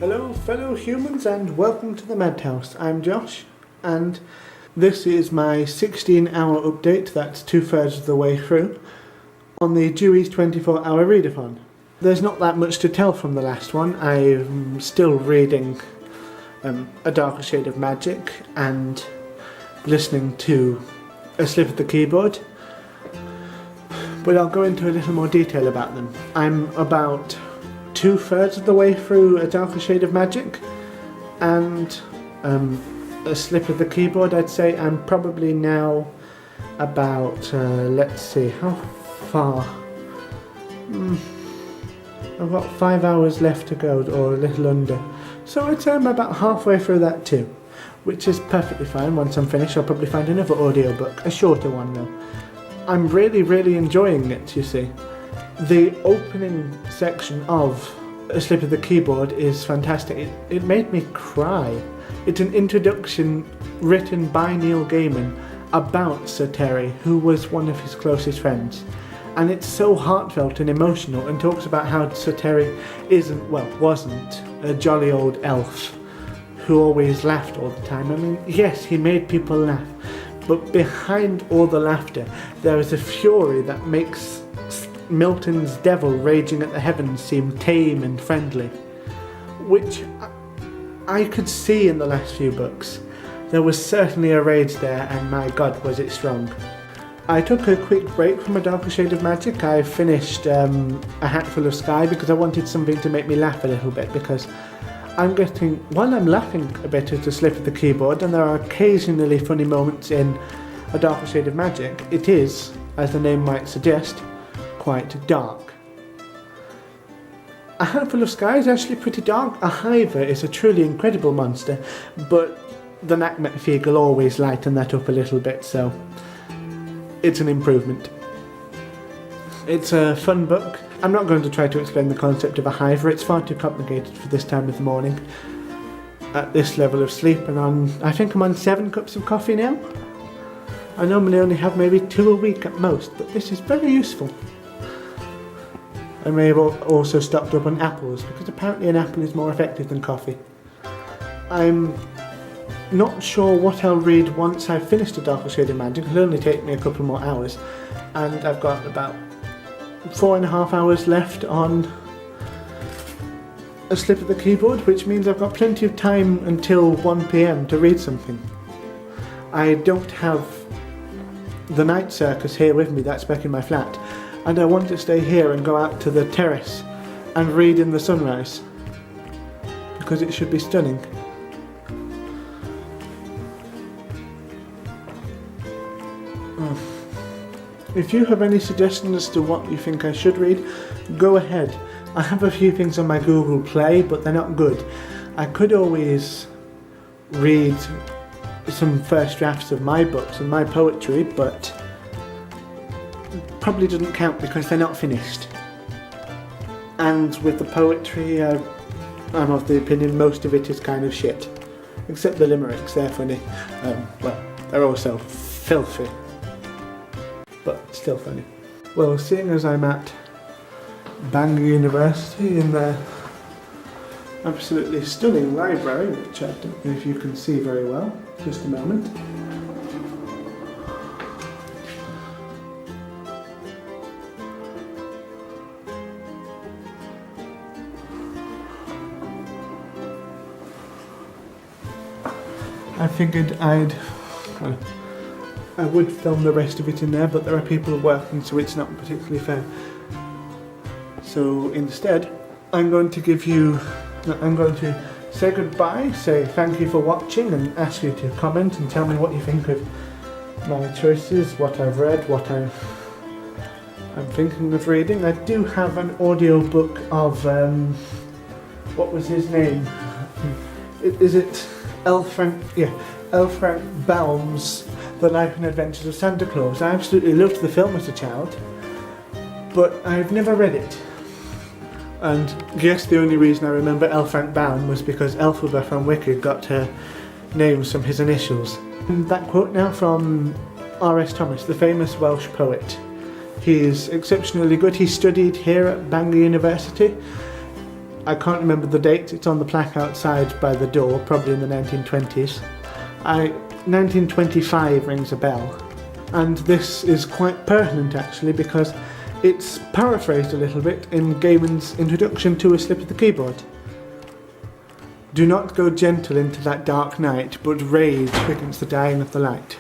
Hello fellow humans and welcome to the Madhouse. I'm Josh and this is my 16-hour update, that's 2/3 of the way through, on the Dewey's 24-hour readathon. There's not that much to tell from the last one. I'm still reading A Darker Shade of Magic and listening to A Slip of the Keyboard, but I'll go into a little more detail about them. I'm about 2/3 of the way through A Darker Shade of Magic and A Slip of the Keyboard. I'd say I'm probably now about, let's see, how far? I've got 5 hours left to go, or a little under. So I'd say I'm about halfway through that too, which is perfectly fine. Once I'm finished I'll probably find another audiobook, a shorter one though. I'm really enjoying it, you see. The opening section of A Slip of the Keyboard is fantastic. It made me cry. It's an introduction written by Neil Gaiman about Sir Terry, who was one of his closest friends. And it's so heartfelt and emotional, and talks about how Sir Terry wasn't a jolly old elf who always laughed all the time. I mean, yes, he made people laugh, but behind all the laughter there is a fury that makes Milton's devil raging at the heavens seem tame and friendly, which I could see in the last few books. There was certainly a rage there, and my god was it strong. I took a quick break from A Darker Shade of Magic. I finished A Hatful of Sky because I wanted something to make me laugh a little bit, because while I'm laughing a bit at A Slip of the Keyboard, and there are occasionally funny moments in A Darker Shade of Magic, it is, as the name might suggest, quite dark. A Handful of Sky is actually pretty dark. A Hivers is a truly incredible monster, but the Nakmet always lighten that up a little bit, so it's an improvement. It's a fun book. I'm not going to try to explain the concept of a Hivers, it's far too complicated for this time of the morning. At this level of sleep, and I think I'm on 7 cups of coffee now. I normally only have maybe 2 a week at most, but this is very useful. I may have also stocked up on apples, because apparently an apple is more effective than coffee. I'm not sure what I'll read once I've finished A Darker Shade of Magic. It'll only take me a couple more hours, and I've got about 4.5 hours left on A Slip of the Keyboard, which means I've got plenty of time until 1 PM to read something. I don't have the night circus here with me, that's back in my flat, and I want to stay here and go out to the terrace and read in the sunrise, because it should be stunning. If you have any suggestions as to what you think I should read, go ahead. I have a few things on my Google Play, but they're not good. I could always read some first drafts of my books and my poetry, but probably doesn't count because they're not finished. And with the poetry, I'm of the opinion most of it is kind of shit. Except the limericks, they're funny. They're also filthy, but still funny. Well, seeing as I'm at Bangor University in their absolutely stunning library, which I don't know if you can see very well, just a moment. I figured I would film the rest of it in there, but there are people working, so it's not particularly fair. So instead, I'm going to say goodbye, say thank you for watching, and ask you to comment and tell me what you think of my choices, what I've read, what I'm thinking of reading. I do have an audiobook of, what was his name? Is it L. Frank Baum's The Life and Adventures of Santa Claus. I absolutely loved the film as a child, but I've never read it. And yes, the only reason I remember L. Frank Baum was because Elphaba from Wicked got her names from his initials. And that quote now from R.S. Thomas, the famous Welsh poet. He is exceptionally good. He studied here at Bangor University. I can't remember the date, it's on the plaque outside by the door, probably in the 1920s. 1925 rings a bell. And this is quite pertinent actually because it's paraphrased a little bit in Gaiman's introduction to A Slip of the Keyboard. Do not go gentle into that dark night, but rage against the dying of the light.